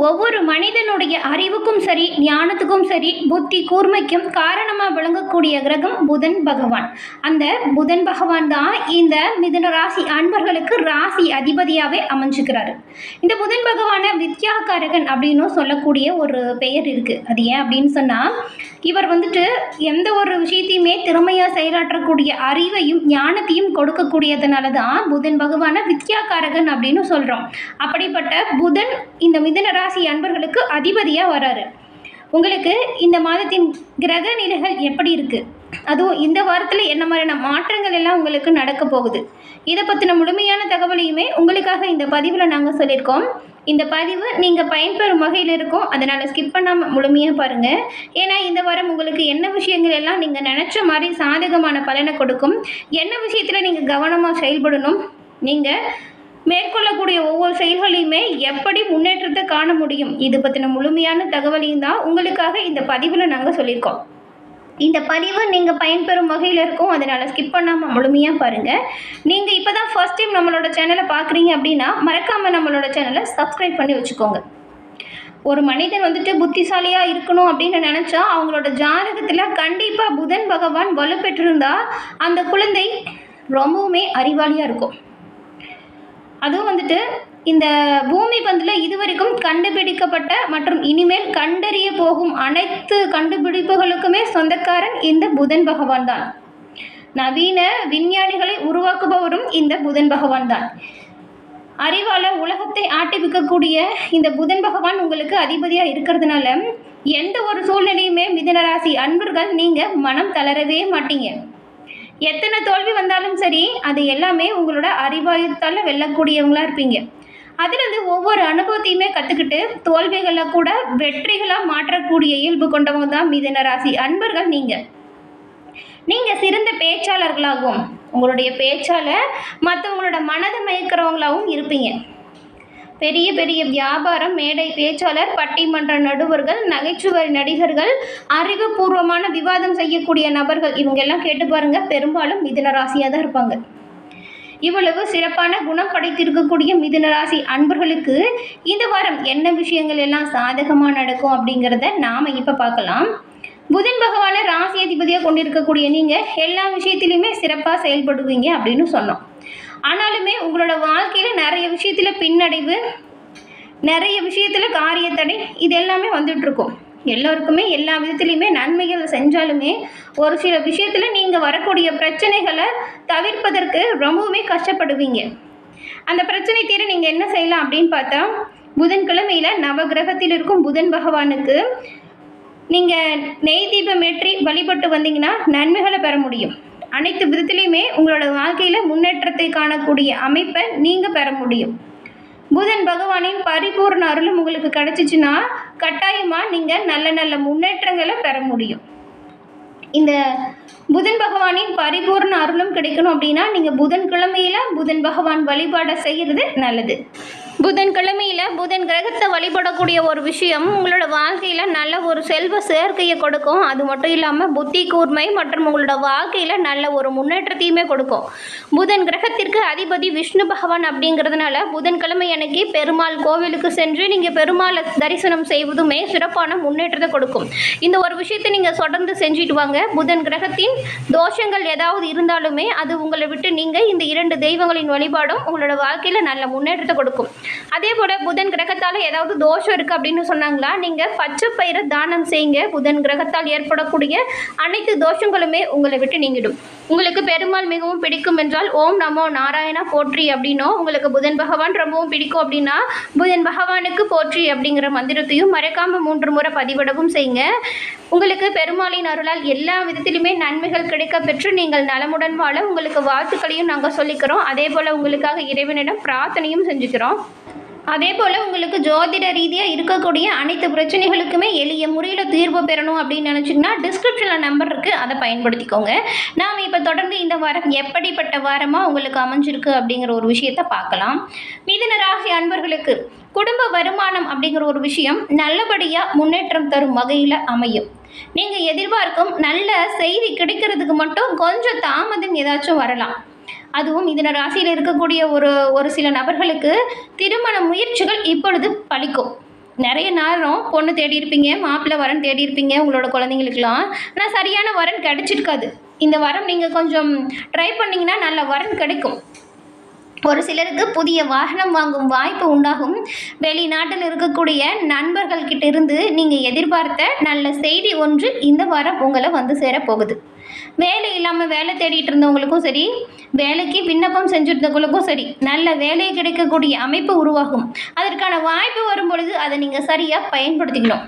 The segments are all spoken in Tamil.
ஒவ்வொரு மனிதனுடைய அறிவுக்கும் சரி, ஞானத்துக்கும் சரி, புத்தி கூர்மைக்கும் காரணமாக விளங்கக்கூடிய கிரகம் புதன் பகவான். அந்த புதன் பகவான் தான் இந்த மிதுன ராசி அன்பர்களுக்கு ராசி அதிபதியாகவே அமைஞ்சுக்கிறாரு. இந்த புதன் பகவான வித்யாகாரகன் அப்படின்னு சொல்லக்கூடிய ஒரு பெயர் இருக்குது. அது ஏன் அப்படின்னு சொன்னால், இவர் வந்துட்டு எந்த ஒரு விஷயத்தையுமே திறமையாக செயலாற்றக்கூடிய அறிவையும் ஞானத்தையும் கொடுக்கக்கூடியதுனால தான் புதன் பகவான வித்யாகாரகன் அப்படின்னு சொல்கிறோம். அப்படிப்பட்ட புதன் இந்த மிதுன ராசி அன்பர்களுக்கு அதிபதியாக வராரு. உங்களுக்கு இந்த மாதத்தின் கிரக நிலைகள் எப்படி இருக்குது, அதுவும் இந்த வாரத்தில் என்ன மாதிரியான மாற்றங்கள் எல்லாம் உங்களுக்கு நடக்க போகுது, இதை பற்றின முழுமையான தகவலையுமே உங்களுக்காக இந்த பதிவில் நாங்கள் சொல்லியிருக்கோம். இந்த பதிவு நீங்கள் பயன்பெறும் வகையில் இருக்கும், அதனால் ஸ்கிப் பண்ணாமல் முழுமையாக பாருங்கள். ஏன்னா இந்த வாரம் உங்களுக்கு என்ன விஷயங்கள் எல்லாம் நீங்கள் நினச்ச மாதிரி சாதகமான பலனை கொடுக்கும், என்ன விஷயத்தில் நீங்கள் கவனமாக செயல்படணும், நீங்கள் மேற்கொள்ளக்கூடிய ஒவ்வொரு செயல்களையுமே எப்படி முன்னேற்றத்தை காண முடியும், இது பற்றின முழுமையான தகவலையும் தான் உங்களுக்காக இந்த பதிவில் நாங்கள் சொல்லியிருக்கோம். இந்த பதிவு நீங்கள் பயன்பெறும் வகையில் இருக்கும், அதனால் ஸ்கிப் பண்ணாமல் முழுமையாக பாருங்கள். நீங்கள் இப்போ தான் ஃபர்ஸ்ட் டைம் நம்மளோட சேனலை பார்க்குறீங்க அப்படின்னா மறக்காமல் நம்மளோட சேனலை சப்ஸ்கிரைப் பண்ணி வச்சுக்கோங்க. ஒரு மனிதன் வந்துட்டு புத்திசாலியாக இருக்கணும் அப்படின்னு நினச்சா அவங்களோட ஜாதகத்தில் கண்டிப்பாக புதன் பகவான் வலுப்பெற்றிருந்தால் அந்த குழந்தை ரொம்பவுமே அறிவாளியாக இருக்கும். அதுவும் வந்துட்டு இந்த பூமி பந்தில் இதுவரைக்கும் கண்டுபிடிக்கப்பட்ட மற்றும் இனிமேல் கண்டறிய போகும் அனைத்து கண்டுபிடிப்புகளுக்குமே சொந்தக்காரன் இந்த புதன் பகவான் தான். நவீன விஞ்ஞானிகளை உருவாக்குபவரும் இந்த புதன் பகவான் தான். அறிவால உலகத்தை ஆட்டிவிக்கக்கூடிய இந்த புதன் பகவான் உங்களுக்கு அதிபதியாக இருக்கிறதுனால எந்த ஒரு சூழ்நிலையுமே மிதுனராசி அன்பர்கள் நீங்கள் மனம் தளரவே மாட்டீங்க. எத்தனை தோல்வி வந்தாலும் சரி, அது எல்லாமே உங்களோட அறிவாயத்தால் வெல்லக்கூடியவங்களாக இருப்பீங்க. அதுலேருந்து ஒவ்வொரு அனுபவத்தையுமே கற்றுக்கிட்டு தோல்விகளை கூட வெற்றிகளாக மாற்றக்கூடிய இயல்பு கொண்டவங்க தான் மிதுன ராசி அன்பர்கள். நீங்கள் சிறந்த பேச்சாளர்களாகவும் உங்களுடைய பேச்சால் மற்றவங்களோட மனதை மயக்கிறவங்களாகவும் இருப்பீங்க. பெரிய பெரிய வியாபாரம் மேடை பேச்சாளர், பட்டிமன்ற நடுவர்கள், நகைச்சுவை நடிகர்கள், அறிவுபூர்வமான விவாதம் செய்யக்கூடிய நபர்கள், இவங்கெல்லாம் கேட்டு பாருங்கள், பெரும்பாலும் மிதுன ராசியாக தான் இருப்பாங்க. இவ்வளவு சிறப்பான குணம் படைத்திருக்கக்கூடிய மிதுன ராசி அன்பர்களுக்கு இந்த வாரம் என்ன விஷயங்கள் எல்லாம் சாதகமாக நடக்கும் அப்படிங்கிறத நாம் இப்போ பார்க்கலாம். புதன் பகவானை ராசி அதிபதியாக கொண்டிருக்கக்கூடிய நீங்கள் எல்லா விஷயத்திலையுமே சிறப்பாக செயல்படுவீங்க அப்படின்னு சொன்னோம். ஆனாலுமே உங்களோட வாழ்க்கையில் நிறைய விஷயத்தில் பின்னடைவு, நிறைய விஷயத்தில் காரியத்தடை, இது எல்லாமே வந்துட்டுருக்கும். எல்லோருக்குமே எல்லா விதத்துலேயுமே நன்மைகள் செஞ்சாலுமே ஒரு சில விஷயத்தில் நீங்கள் வரக்கூடிய பிரச்சனைகளை தவிர்ப்பதற்கு ரொம்பவுமே கஷ்டப்படுவீங்க. அந்த பிரச்சனை தீர நீங்கள் என்ன செய்யலாம் அப்படின்னு பார்த்தா, புதன்கிழமையில் நவகிரகத்தில் இருக்கும் புதன் பகவானுக்கு நீங்கள் நெய் தீபம் ஏற்றி வழிபட்டு வந்தீங்கன்னா நன்மைகளை பெற முடியும். அனைத்து விதத்துலேயுமே உங்களோட வாழ்க்கையில் முன்னேற்றத்தை காணக்கூடிய அமைப்பை நீங்கள் பெற முடியும். புதன் பகவானின் பரிபூர்ண அருளும் உங்களுக்கு கிடச்சிச்சின்னா கட்டாயமாக நீங்கள் நல்ல நல்ல முன்னேற்றங்களை பெற முடியும். இந்த புதன் பகவானின் பரிபூர்ண அருளும் கிடைக்கணும் அப்படின்னா நீங்கள் புதன்கிழமையில் புதன் பகவான் வழிபாடை செய்கிறது நல்லது. புதன்கிழமையில் புதன் கிரகத்தை வழிபடக்கூடிய ஒரு விஷயம் உங்களோட வாழ்க்கையில் நல்ல ஒரு செல்வ சேர்க்கையை கொடுக்கும். அது மட்டும் இல்லாமல் புத்தி கூர்மை மற்றும் உங்களோட வாழ்க்கையில் நல்ல ஒரு முன்னேற்றத்தையுமே கொடுக்கும். புதன் கிரகத்திற்கு அதிபதி விஷ்ணு பகவான் அப்படிங்கிறதுனால புதன்கிழமை அன்னைக்கு பெருமாள் கோவிலுக்கு சென்று நீங்கள் பெருமாளை தரிசனம் செய்வதுமே சிறப்பான முன்னேற்றத்தை கொடுக்கும். இந்த ஒரு விஷயத்தை நீங்கள் தொடர்ந்து செஞ்சுட்டு வாங்க. புதன் கிரகத்தின் தோஷங்கள் ஏதாவது இருந்தாலுமே அது உங்களை விட்டு நீங்கள் இந்த 2 தெய்வங்களின் வழிபாடும் உங்களோட வாழ்க்கையில் நல்ல முன்னேற்றத்தை கொடுக்கும். அதே போல் புதன் கிரகத்தால் ஏதாவது தோஷம் இருக்குது அப்படின்னு சொன்னாங்களா, நீங்கள் பச்சை பயிரை தானம் செய்யுங்க. புதன் கிரகத்தால் ஏற்படக்கூடிய அனைத்து தோஷங்களுமே உங்களை விட்டு நீங்கிடும். உங்களுக்கு பெருமாள் மிகவும் பிடிக்கும் என்றால் ஓம் நமோ நாராயணா போற்றி அப்படின்னும், உங்களுக்கு புதன் பகவான் ரொம்பவும் பிடிக்கும் அப்படின்னா புதன் பகவானுக்கு போற்றி அப்படிங்கிற மந்திரத்தையும் மறக்காமல் 3 முறை பதிவிடவும் செய்யுங்க. உங்களுக்கு பெருமாளின் அருளால் எல்லா விதத்திலுமே நன்மைகள் கிடைக்க பெற்று நீங்கள் நலமுடன் வாழ உங்களுக்கு வாழ்த்துக்களையும் நாங்கள் சொல்லிக்கிறோம். அதே போல் உங்களுக்காக இறைவனிடம் பிரார்த்தனையும் செஞ்சுக்கிறோம். அதே போல் உங்களுக்கு ஜோதிட ரீதியாக இருக்கக்கூடிய அனைத்து பிரச்சனைகளுக்குமே எளிய முறையில் தீர்வு பெறணும் அப்படின்னு நினச்சிங்கன்னா டிஸ்கிரிப்ஷனில் நம்பர் இருக்குது, அதை பயன்படுத்திக்கோங்க. நாம் இப்போ தொடர்ந்து இந்த வாரம் எப்படிப்பட்ட வாரமாக உங்களுக்கு அமைஞ்சிருக்கு அப்படிங்கிற ஒரு விஷயத்தை பார்க்கலாம். மிதுன ராசி அன்பர்களுக்கு குடும்ப வருமானம் அப்படிங்கிற ஒரு விஷயம் நல்லபடியாக முன்னேற்றம் தரும் வகையில் அமையும். நீங்கள் எதிர்பார்க்கும் நல்ல செய்தி கிடைக்கிறதுக்கு மட்டும் கொஞ்சம் தாமதம் ஏதாச்சும் வரலாம். அதுவும் மிதுன ராசியில் இருக்கக்கூடிய ஒரு சில நபர்களுக்கு திருமண முயற்சிகள் இப்பொழுது பலிக்கும். நிறைய நேரம் பொண்ணு தேடி இருப்பீங்க, மாப்பிள்ளை வரன் தேடி இருப்பீங்க உங்களோட குழந்தைங்களுக்கெல்லாம். ஆனால் சரியான வரன் கிடைச்சிருக்காது. இந்த வாரம் நீங்கள் கொஞ்சம் ட்ரை பண்ணிங்கன்னா நல்ல வரன் கிடைக்கும். ஒரு சிலருக்கு புதிய வாகனம் வாங்கும் வாய்ப்பு உண்டாகும். வெளிநாட்டில் இருக்கக்கூடிய நண்பர்கள் கிட்ட இருந்து நீங்கள் எதிர்பார்த்த நல்ல செய்தி ஒன்று இந்த வாரம் உங்களை வந்து சேரப்போகுது. வேலை இல்லாமல் வேலை தேடிட்டு இருந்தவங்களுக்கும் சரி, வேலைக்கு விண்ணப்பம் செஞ்சுருந்தவங்களுக்கும் சரி, நல்ல வேலை கிடைக்கக்கூடிய அமைப்பு உருவாகும். அதற்கான வாய்ப்பு வரும் பொழுது அதை நீங்கள் சரியாக பயன்படுத்திக்கணும்.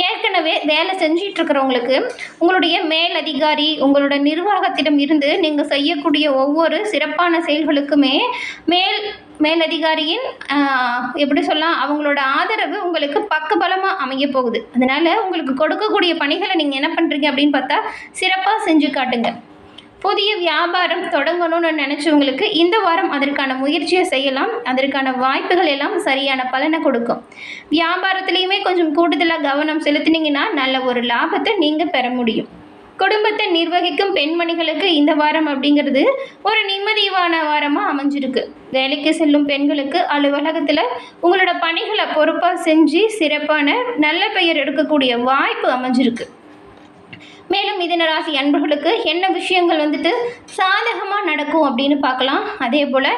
ஏற்கனவே வேலை செஞ்சிட்ருக்கிறவங்களுக்கு உங்களுடைய மேலதிகாரி, உங்களோட நிர்வாகத்திடம் இருந்து நீங்கள் செய்யக்கூடிய ஒவ்வொரு சிறப்பான செயல்களுக்குமே மேலதிகாரியின் எப்படி சொல்லலாம், அவங்களோட ஆதரவு உங்களுக்கு பக்கபலமாக அமைய போகுது. அதனால் உங்களுக்கு கொடுக்கக்கூடிய பணிகளை நீங்கள் என்ன பண்ணுறீங்க அப்படின்னு பார்த்தா சிறப்பாக செஞ்சு காட்டுங்க. புதிய வியாபாரம் தொடங்கணும்னு நினச்சவங்களுக்கு இந்த வாரம் அதற்கான முயற்சியை செய்யலாம். அதற்கான வாய்ப்புகள் எல்லாம் சரியான பலனை கொடுக்கும். வியாபாரத்துலேயுமே கொஞ்சம் கூடுதலாக கவனம் செலுத்தினீங்கன்னா நல்ல ஒரு லாபத்தை நீங்கள் பெற முடியும். குடும்பத்தை நிர்வகிக்கும் பெண்மணிகளுக்கு இந்த வாரம் அப்படிங்கிறது ஒரு நிம்மதியான வாரமாக அமைஞ்சிருக்கு. வேலைக்கு செல்லும் பெண்களுக்கு அலுவலகத்தில் உங்களோட பணிகளை பொறுப்பாக செஞ்சு சிறப்பான நல்ல பெயர் எடுக்கக்கூடிய வாய்ப்பு அமைஞ்சிருக்கு. மேலும் மிதுன ராசி அன்பர்களுக்கு என்ன விஷயங்கள் வந்துட்டு சாதகமாக நடக்கும் அப்படின்னு பார்க்கலாம். அதே போல்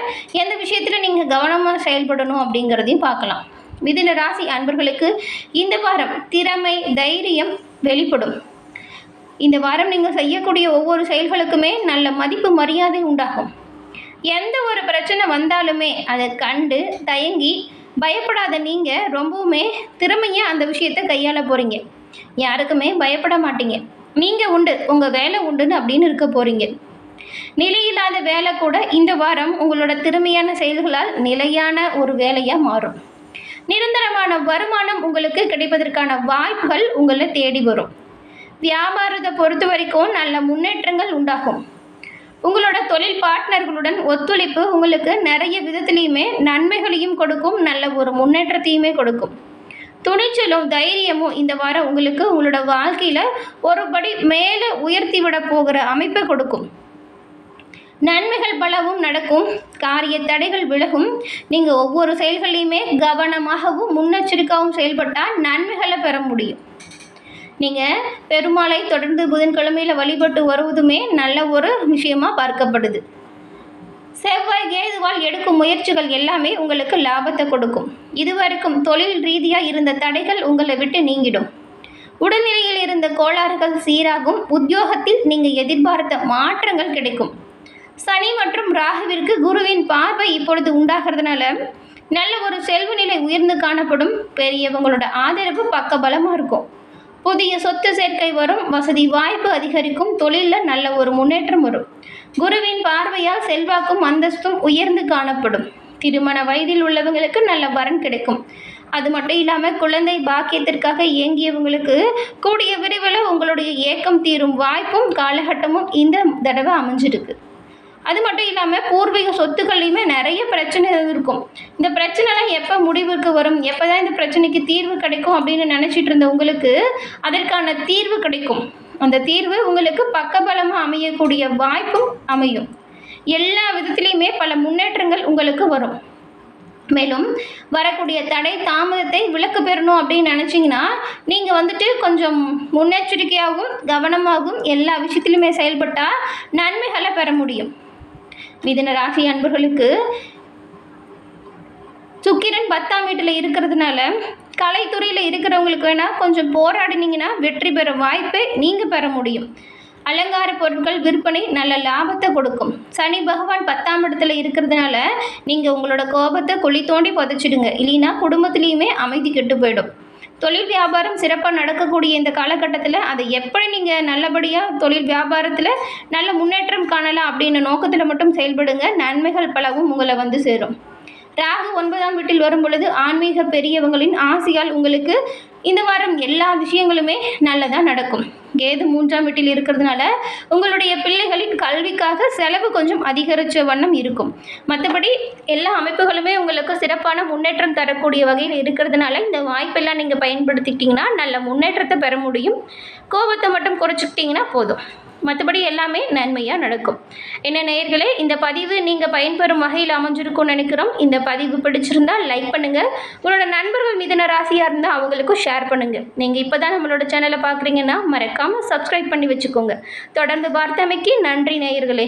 எந்த விஷயத்தில் நீங்கள் கவனமாக செயல்படணும் அப்படிங்கிறதையும் பார்க்கலாம். மிதுன ராசி அன்பர்களுக்கு இந்த வாரம் திறமை, தைரியம் வெளிப்படும். இந்த வாரம் நீங்கள் செய்யக்கூடிய ஒவ்வொரு செயல்களுக்குமே நல்ல மதிப்பு, மரியாதை உண்டாகும். எந்த ஒரு பிரச்சனை வந்தாலுமே அதை கண்டு தயங்கி பயப்படாத நீங்கள் ரொம்பவுமே திறமையாக அந்த விஷயத்தை கையாள போகிறீங்க. யாருக்குமே பயப்பட மாட்டீங்க. நீங்கள் உண்டு, உங்கள் வேலை உண்டுன்னு அப்படின்னு இருக்க போகிறீங்க. நிலையில்லாத வேலை கூட இந்த வாரம் உங்களோட திறமையான செயல்களால் நிலையான ஒரு வேலையாக மாறும். நிரந்தரமான வருமானம் உங்களுக்கு கிடைப்பதற்கான வாய்ப்புகள் உங்களை தேடி வரும். வியாபாரத்தை பொறுத்த வரைக்கும் நல்ல முன்னேற்றங்கள் உண்டாகும். உங்களோட தொழில் பார்ட்னர்களுடன் ஒத்துழைப்பு உங்களுக்கு நிறைய விதத்துலேயுமே நன்மைகளையும் கொடுக்கும், நல்ல ஒரு முன்னேற்றத்தையுமே கொடுக்கும். துணிச்சலும் தைரியமும் இந்த வாரம் உங்களுக்கு உங்களோட வாழ்க்கையில் ஒரு படி மேலே உயர்த்தி விட போகிற அமைப்பை கொடுக்கும். நன்மைகள் பலவும் நடக்கும். காரிய தடைகள் விலகும். நீங்கள் ஒவ்வொரு செயல்களையுமே கவனமாகவும் முன்னெச்சரிக்கையாகவும் செயல்பட்டால் நன்மைகளை பெற முடியும். நீங்கள் பெருமாளை தொடர்ந்து புதன்கிழமையில் வழிபட்டு வருவதுமே நல்ல ஒரு விஷயமாக பார்க்கப்படுது. செவ்வாய் கேதுவால் எடுக்கும் முயற்சிகள் எல்லாமே உங்களுக்கு லாபத்தை கொடுக்கும். இதுவரைக்கும் தொழில் ரீதியாக இருந்த தடைகள் உங்களை விட்டு நீங்கிடும். உடல்நிலையில் இருந்த கோளாறுகள் சீராகும். உத்தியோகத்தில் நீங்கள் எதிர்பார்த்த மாற்றங்கள் கிடைக்கும். சனி மற்றும் ராகுவிற்கு குருவின் பார்வை இப்பொழுது உண்டாகிறதுனால நல்ல ஒரு செல்வ நிலை உயர்ந்து காணப்படும். பெரியவங்களோட ஆதரவு பக்கபலமாக இருக்கும். புதிய சொத்து சேர்க்கை வரும். வசதி வாய்ப்பு அதிகரிக்கும். தொழிலில் நல்ல ஒரு முன்னேற்றம் வரும். குருவின் பார்வையால் செல்வாக்கும் அந்தஸ்தும் உயர்ந்து காணப்படும். திருமண வயதில் உள்ளவங்களுக்கு நல்ல வரன் கிடைக்கும். அது மட்டும் இல்லாமல் குழந்தை பாக்கியத்திற்காக இயங்கியவங்களுக்கு கூடிய விரைவில் உங்களுடைய ஏக்கம் தீரும் வாய்ப்பும் காலகட்டமும் இந்த தடவை அமைஞ்சிருக்கு. அது மட்டும் இல்லாமல் பூர்வீக சொத்துக்கள்லையுமே நிறைய பிரச்சனை இருக்கும். இந்த பிரச்சனைலாம் எப்போ முடிவுக்கு வரும், எப்போ தான் இந்த பிரச்சனைக்கு தீர்வு கிடைக்கும் அப்படின்னு நினச்சிட்டு இருந்த உங்களுக்கு அதற்கான தீர்வு கிடைக்கும். அந்த தீர்வு உங்களுக்கு பக்கபலமாக அமையக்கூடிய வாய்ப்பும் அமையும். எல்லா விதத்துலேயுமே பல முன்னேற்றங்கள் உங்களுக்கு வரும். மேலும் வரக்கூடிய தடை தாமதத்தை விலக்கு பெறணும் அப்படின்னு நினச்சிங்கன்னா நீங்கள் வந்துட்டு கொஞ்சம் முன்னெச்சரிக்கையாகவும் கவனமாகவும் எல்லா விஷயத்திலுமே செயல்பட்டால் நன்மைகளை பெற முடியும். மிதுன ராசி அன்பர்களுக்கு சுக்கிரன் 10ஆம் வீட்டில் இருக்கிறதுனால கலைத்துறையில் இருக்கிறவங்களுக்கு வேணால் கொஞ்சம் போராடினீங்கன்னா வெற்றி பெற வாய்ப்பை நீங்கள் பெற முடியும். அலங்கார பொருட்கள் விற்பனை நல்ல லாபத்தை கொடுக்கும். சனி பகவான் 10ஆம் இடத்துல இருக்கிறதுனால நீங்கள் உங்களோட கோபத்தை குழி தோண்டி புதைச்சிடுங்க. இல்லைன்னா குடும்பத்துலேயுமே அமைதி கெட்டு போயிடும். தொழில் வியாபாரம் சிறப்பாக நடக்கக்கூடிய இந்த காலகட்டத்தில் அதை எப்படி நீங்கள் நல்லபடியாக தொழில் வியாபாரத்தில் நல்ல முன்னேற்றம் காணலாம் அப்படின்னு நோக்கத்தில் மட்டும் செயல்படுங்க. நன்மைகள் பலவும் உங்களை வந்து சேரும். ராகு 9ஆம் வீட்டில் வரும் பொழுது ஆன்மீக பெரியவங்களின் ஆசையால் உங்களுக்கு இந்த வாரம் எல்லா விஷயங்களுமே நல்லதாக நடக்கும். கேது 3ஆம் வீட்டில் இருக்கிறதுனால உங்களுடைய பிள்ளைகளின் கல்விக்காக செலவு கொஞ்சம் அதிகரித்த வண்ணம் இருக்கும். மற்றபடி எல்லா அமைப்புகளுமே உங்களுக்கு சிறப்பான முன்னேற்றம் தரக்கூடிய வகையில் இருக்கிறதுனால இந்த வாய்ப்பெல்லாம் நீங்கள் பயன்படுத்திக்கிட்டிங்கன்னா நல்ல முன்னேற்றத்தை பெற முடியும். கோபத்தை மட்டும் குறைச்சிக்கிட்டிங்கன்னா போதும். மற்றபடி எல்லாமே நன்மையாக நடக்கும். என்ன நேயர்களே, இந்த பதிவு நீங்கள் பயன்பெறும் வகையில் அமைஞ்சிருக்கும்னு நினைக்கிறோம். இந்த பதிவு பிடிச்சிருந்தால் லைக் பண்ணுங்கள். உங்களோட நண்பர்கள் மிதுன ராசியாக இருந்தால் அவங்களுக்கும் ஷேர் பண்ணுங்கள். நீங்கள் இப்போ தான் நம்மளோட சேனலை பார்க்குறீங்கன்னா மறக்காமல் சப்ஸ்கிரைப் பண்ணி வச்சுக்கோங்க. தொடர்ந்து பார்த்தமைக்கு நன்றி நேயர்களே.